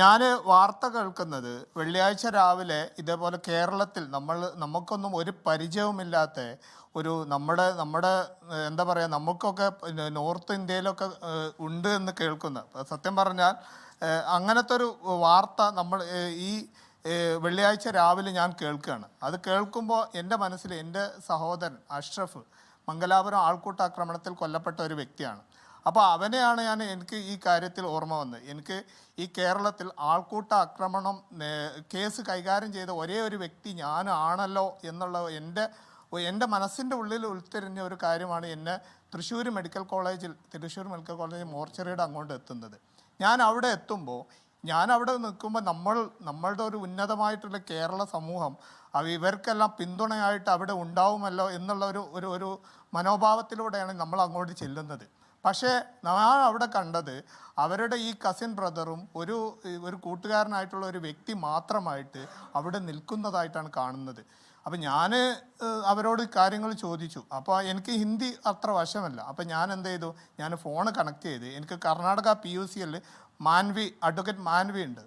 ഞാൻ വാർത്ത കേൾക്കുന്നത് വെള്ളിയാഴ്ച രാവിലെ ഇതേപോലെ കേരളത്തിൽ നമുക്കൊന്നും ഒരു പരിചയവുമില്ലാത്ത ഒരു നമ്മുടെ എന്താ പറയുക, നമുക്കൊക്കെ നോർത്ത് ഇന്ത്യയിലൊക്കെ ഉണ്ട് എന്ന് കേൾക്കുന്ന, സത്യം പറഞ്ഞാൽ അങ്ങനത്തെ ഒരു വാർത്ത ഈ വെള്ളിയാഴ്ച രാവിലെ ഞാൻ കേൾക്കുകയാണ്. അത് കേൾക്കുമ്പോൾ എൻ്റെ മനസ്സിൽ എൻ്റെ സഹോദരൻ അഷ്റഫ് മംഗലാപുരം ആൾക്കൂട്ടാക്രമണത്തിൽ കൊല്ലപ്പെട്ട ഒരു വ്യക്തിയാണ്. അപ്പോൾ അവനെയാണ് എനിക്ക് ഈ കാര്യത്തിൽ ഓർമ്മ വന്നത്. എനിക്ക് ഈ കേരളത്തിൽ ആൾക്കൂട്ട ആക്രമണം കേസ് കൈകാര്യം ചെയ്ത ഒരേ ഒരു വ്യക്തി ഞാനാണല്ലോ എന്നുള്ള എൻ്റെ മനസ്സിൻ്റെ ഉള്ളിൽ ഉൾത്തിരിഞ്ഞ ഒരു കാര്യമാണ് എന്നെ തൃശ്ശൂർ മെഡിക്കൽ കോളേജിൽ മോർച്ചറിയുടെ അങ്ങോട്ട് എത്തുന്നത്. ഞാൻ അവിടെ എത്തുമ്പോൾ, ഞാൻ അവിടെ നിൽക്കുമ്പോൾ നമ്മളുടെ ഒരു ഉന്നതമായിട്ടുള്ള കേരള സമൂഹം ഇവർക്കെല്ലാം പിന്തുണയായിട്ട് അവിടെ ഉണ്ടാവുമല്ലോ എന്നുള്ള ഒരു മനോഭാവത്തിലൂടെയാണ് നമ്മൾ അങ്ങോട്ട് ചെല്ലുന്നത്. പക്ഷേ ഞാൻ അവിടെ കണ്ടത് അവരുടെ ഈ കസിൻ ബ്രദറും ഒരു കൂട്ടുകാരനായിട്ടുള്ള ഒരു വ്യക്തി മാത്രമായിട്ട് അവിടെ നിൽക്കുന്നതായിട്ടാണ് കാണുന്നത്. അപ്പം ഞാൻ അവരോട് കാര്യങ്ങൾ ചോദിച്ചു. അപ്പോൾ എനിക്ക് ഹിന്ദി അത്ര വശമല്ല. അപ്പം ഞാൻ എന്ത് ചെയ്തു, ഞാൻ ഫോണ് കണക്ട് ചെയ്ത്, എനിക്ക് കർണാടക PUCL അഡ്വക്കേറ്റ് മാൻവി ഉണ്ട്,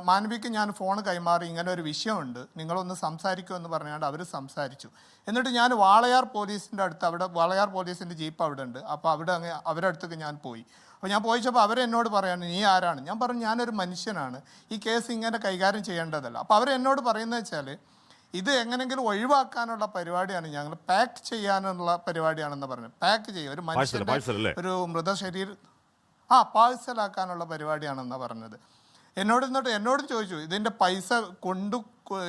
മാൻവിക്ക് ഞാൻ ഫോൺ കൈമാറി, ഇങ്ങനെ ഒരു വിഷയമുണ്ട്, നിങ്ങളൊന്ന് സംസാരിക്കുമെന്ന് പറഞ്ഞുകൊണ്ട് അവർ സംസാരിച്ചു. എന്നിട്ട് ഞാൻ വാളയാർ പോലീസിൻ്റെ അടുത്ത്, അവിടെ വാളയാർ പോലീസിൻ്റെ ജീപ്പ് അവിടെ ഉണ്ട്, അപ്പോൾ അവരുടെ അടുത്തേക്ക് ഞാൻ പോയി. അപ്പോൾ ഞാൻ പോയിച്ചപ്പോൾ അവരെന്നോട് പറയാണ്, നീ ആരാണ്? ഞാൻ പറഞ്ഞു, ഞാനൊരു മനുഷ്യനാണ്, ഈ കേസ് ഇങ്ങനെ കൈകാര്യം ചെയ്യേണ്ടതല്ല. അപ്പോൾ അവരെന്നോട് പറയുന്നത് വെച്ചാൽ ഇത് എങ്ങനെയെങ്കിലും ഒഴിവാക്കാനുള്ള പരിപാടിയാണ്, ഞങ്ങൾ പാക്ക് ചെയ്യാനുള്ള പരിപാടിയാണെന്ന് പറഞ്ഞു. പാക്ക് ചെയ്യുക, ഒരു മനുഷ്യൻ്റെ ഒരു മൃതശരീരം പാഴ്സലാക്കാനുള്ള പരിപാടിയാണെന്നാണ് പറഞ്ഞത്. എന്നോട് ചോദിച്ചു, ഇതിൻ്റെ പൈസ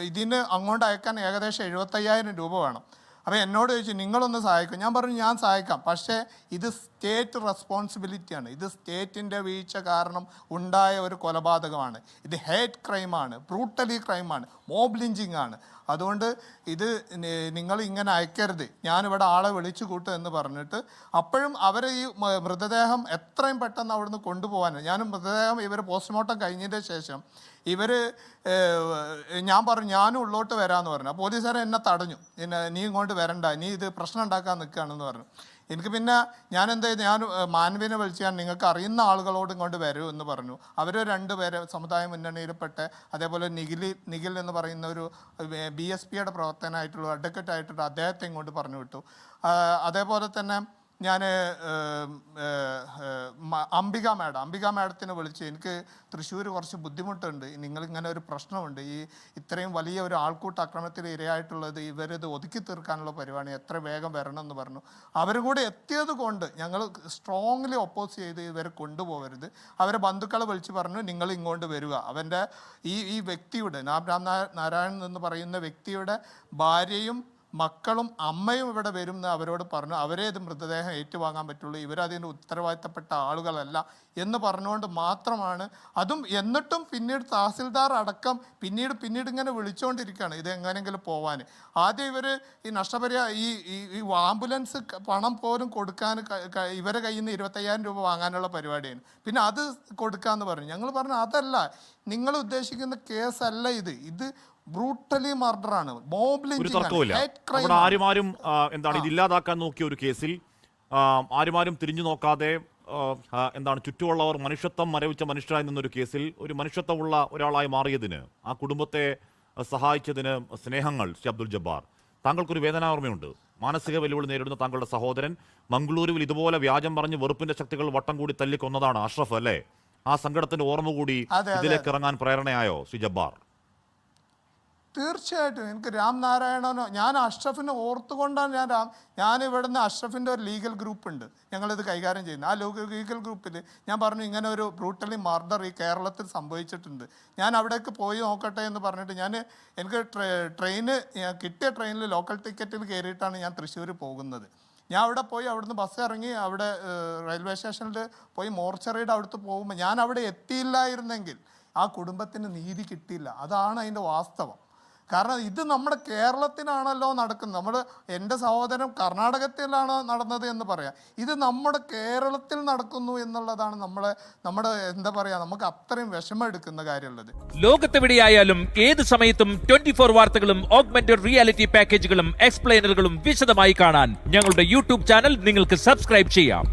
ഇതിന് അങ്ങോട്ട് അയക്കാൻ ഏകദേശം 75,000 രൂപ വേണം. അപ്പോൾ എന്നോട് ചോദിച്ചു, നിങ്ങളൊന്ന് സഹായിക്കും? ഞാൻ പറഞ്ഞു, ഞാൻ സഹായിക്കാം, പക്ഷേ ഇത് സ്റ്റേറ്റ് റെസ്പോൺസിബിലിറ്റിയാണ്. ഇത് സ്റ്റേറ്റിൻ്റെ വീഴ്ച കാരണം ഉണ്ടായ ഒരു കൊലപാതകമാണ്. ഇത് ഹേറ്റ് ക്രൈമാണ്, ബ്രൂട്ടലി ക്രൈമാണ്, മോബ് ലിഞ്ചിങ് ആണ്. അതുകൊണ്ട് ഇത് നിങ്ങൾ ഇങ്ങനെ അയക്കരുത്, ഞാനിവിടെ ആളെ വിളിച്ചു കൂട്ടും എന്ന് പറഞ്ഞിട്ട്, അപ്പോഴും അവർ ഈ മൃതദേഹം എത്രയും പെട്ടെന്ന് അവിടുന്ന് കൊണ്ടുപോകാൻ, മൃതദേഹം ഇവർ പോസ്റ്റ്മോർട്ടം കഴിഞ്ഞതിൻ്റെ ശേഷം ഞാൻ പറഞ്ഞു, ഞാനും ഉള്ളോട്ട് വരാമെന്ന് പറഞ്ഞു. പോലീസുകാരെ എന്നെ തടഞ്ഞു, നീ ഇങ്ങോട്ട് വരണ്ട, നീ ഇത് പ്രശ്നം ഉണ്ടാക്കാൻ നിൽക്കുകയാണെന്ന് പറഞ്ഞു. എനിക്ക് പിന്നെ ഞാൻ എന്ത് ചെയ്തു, ഞാൻ മാൻവിനെ വിളിച്ച് നിങ്ങൾക്ക് അറിയുന്ന ആളുകളോട് ഇങ്ങോട്ട് വരൂ എന്ന് പറഞ്ഞു. അവർ 2 പേരെ സമുദായ മുന്നണിയിൽപ്പെട്ട്, അതേപോലെ നിഖിൽ എന്ന് പറയുന്ന ഒരു BSPയുടെ പ്രവർത്തനമായിട്ടുള്ള അഡ്വക്കേറ്റ് ആയിട്ടുള്ള അദ്ദേഹത്തെ ഇങ്ങോട്ട് പറഞ്ഞു വിട്ടു. അതേപോലെ തന്നെ ഞാൻ അംബിക മാഡത്തിനെ വിളിച്ച്, എനിക്ക് തൃശ്ശൂർ കുറച്ച് ബുദ്ധിമുട്ടുണ്ട്, നിങ്ങളിങ്ങനെ ഒരു പ്രശ്നമുണ്ട്, ഇത്രയും വലിയ ഒരു ആൾക്കൂട്ട ആക്രമണത്തിൽ ഇരയായിട്ടുള്ളത്, ഇവരിത് ഒതുക്കി തീർക്കാനുള്ള പരിപാടി എത്ര വേഗം വരണം എന്ന് പറഞ്ഞു. അവരും കൂടി എത്തിയത് കൊണ്ട് ഞങ്ങൾ സ്ട്രോങ്ലി ഒപ്പോസ് ചെയ്ത് ഇവരെ കൊണ്ടുപോകരുത്. അവരെ ബന്ധുക്കളെ വിളിച്ച് പറഞ്ഞു, നിങ്ങൾ ഇങ്ങോട്ട് വരിക. അവൻ്റെ ഈ വ്യക്തിയുടെ നാരായണൻ എന്ന് പറയുന്ന വ്യക്തിയുടെ ഭാര്യയും മക്കളും അമ്മയും ഇവിടെ വരും എന്ന് അവരോട് പറഞ്ഞു. അവരെ ഇത് മൃതദേഹം ഏറ്റുവാങ്ങാൻ പറ്റുള്ളൂ, ഇവരതിൻ്റെ ഉത്തരവാദിത്തപ്പെട്ട ആളുകളല്ല എന്ന് പറഞ്ഞുകൊണ്ട് മാത്രമാണ്. എന്നിട്ടും പിന്നീട് തഹസിൽദാർ അടക്കം പിന്നീട് ഇങ്ങനെ വിളിച്ചുകൊണ്ടിരിക്കുകയാണ് ഇത് എങ്ങനെയെങ്കിലും പോവാൻ. ആദ്യം ഇവർ ഈ ഈ ആംബുലൻസ് പണം പോലും കൊടുക്കാൻ ഇവരെ കയ്യിൽ നിന്ന് 25,000 രൂപ വാങ്ങാനുള്ള പരിപാടിയാണ്. പിന്നെ അത് കൊടുക്കാമെന്ന് പറഞ്ഞു. ഞങ്ങൾ പറഞ്ഞു, അതല്ല, നിങ്ങൾ ഉദ്ദേശിക്കുന്ന കേസല്ല ഇത് ബ്രൂട്ടലി മർഡറാണ്, മോബ് ലിഞ്ചിങ്. ആരുമാരും ഇത് ഇല്ലാതാക്കാൻ നോക്കിയ ഒരു കേസിൽ ആരുമാരും തിരിഞ്ഞു നോക്കാതെ ചുറ്റുമുള്ളവർ മനുഷ്യത്വം മരവിച്ച മനുഷ്യരായി നിന്നൊരു കേസിൽ ഒരു മനുഷ്യത്വമുള്ള ഒരാളായി മാറിയതിന്, ആ കുടുംബത്തെ സഹായിച്ചതിന് സ്നേഹങ്ങൾ. ശ്രീ അബ്ദുൽ ജബ്ബാർ, താങ്കൾക്കൊരു വേദനാർമ്മയുണ്ട്. മാനസിക വെല്ലുവിളി നേരിടുന്ന താങ്കളുടെ സഹോദരൻ മംഗളൂരുവിൽ ഇതുപോലെ വ്യാജം പറഞ്ഞ് വെറുപ്പിന്റെ ശക്തികൾ വട്ടം കൂടി തല്ലിക്കൊന്നതാണ് അഷ്റഫ്, അല്ലേ? ആ സങ്കടത്തിന്റെ ഓർമ്മ കൂടി ഇതിലേക്ക് ഇറങ്ങാൻ പ്രേരണയായോ ശ്രീ ജബ്ബാർ? തീർച്ചയായിട്ടും. എനിക്ക് രാംനാരായണനോ, ഞാൻ അഷ്റഫിനെ ഓർത്തുകൊണ്ടാണ് ഞാൻ ഇവിടുന്ന് അഷ്റഫിൻ്റെ ഒരു ലീഗൽ ഗ്രൂപ്പ് ഉണ്ട്, ഞങ്ങളിത് കൈകാര്യം ചെയ്യുന്നത്. ആ ലീഗൽ ഗ്രൂപ്പിൽ ഞാൻ പറഞ്ഞു, ഇങ്ങനെ ഒരു ബ്രൂട്ടലി മർഡർ ഈ കേരളത്തിൽ സംഭവിച്ചിട്ടുണ്ട്, ഞാൻ അവിടേക്ക് പോയി നോക്കട്ടെ എന്ന് പറഞ്ഞിട്ട് എനിക്ക് കിട്ടിയ ട്രെയിനിൽ ലോക്കൽ ടിക്കറ്റിൽ കയറിയിട്ടാണ് ഞാൻ തൃശ്ശൂർ പോകുന്നത്. ഞാൻ അവിടെ പോയി, അവിടുന്ന് ബസ് ഇറങ്ങി അവിടെ റെയിൽവേ സ്റ്റേഷനിൽ പോയി മോർച്ചറിയുടെ അടുത്ത് പോകുമ്പോൾ ഞാൻ അവിടെ എത്തിയില്ലായിരുന്നെങ്കിൽ ആ കുടുംബത്തിന് നീതി കിട്ടിയില്ല. അതാണ് അതിൻ്റെ വാസ്തവം. കാരണം ഇത് നമ്മുടെ കേരളത്തിലാണല്ലോ നടക്കുന്നത്. എൻ്റെ സഹോദരൻ കർണാടകത്തിലാണ് നടന്നത് എന്ന് പറയാം, ഇത് നമ്മുടെ കേരളത്തിൽ നടക്കുന്നു എന്നുള്ളതാണ് നമ്മുടെ എന്താ പറയുക, നമുക്ക് അത്രയും വിഷമം എടുക്കുന്ന കാര്യമുള്ളത്. ലോകത്തെവിടെയായാലും ഏത് സമയത്തും 24 വാർത്തകളും ഓഗ്മെന്റഡ് റിയാലിറ്റി പാക്കേജുകളും എക്സ്പ്ലെയിനറുകളും വിശദമായി കാണാൻ ഞങ്ങളുടെ YouTube ചാനൽ നിങ്ങൾക്ക് സബ്സ്ക്രൈബ് ചെയ്യാം.